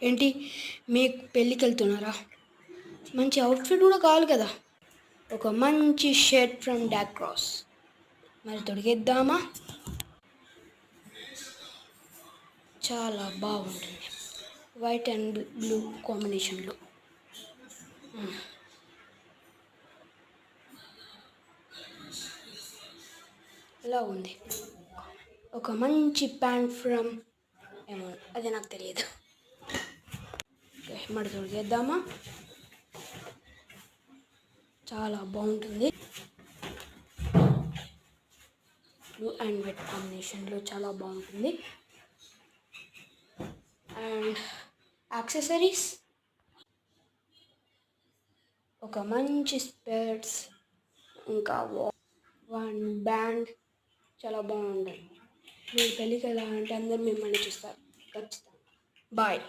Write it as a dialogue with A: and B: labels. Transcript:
A: ఏంటి మీకు పెళ్ళికి వెళ్తున్నారా? మంచి అవుట్ఫిట్ కూడా కావాలి కదా. ఒక మంచి షర్ట్ ఫ్రమ్ డాక్రాస్ మరి తొడిగేద్దామా? చాలా బాగుంటుంది వైట్ అండ్ బ్లూ కాంబినేషన్లో. ఎలా ఉంది? ఒక మంచి ప్యాంట్ ఫ్రమ్ ఏమో అది నాకు తెలియదు. ఓకే మరి తొడిగేద్దామా? చాలా బాగుంటుంది బ్లూ అండ్ వైట్ కాంబినేషన్లో, చాలా బాగుంటుంది. అండ్ యాక్సెసరీస్ ఒక మంచి స్పెట్స్, ఇంకా వన్ బ్యాండ్, చాలా బాగుంటుంది. మీరు పెళ్ళికి వెళ్ళాలంటే అందరూ మిమ్మల్ని చూస్తారు ఖచ్చితంగా. బాయ్.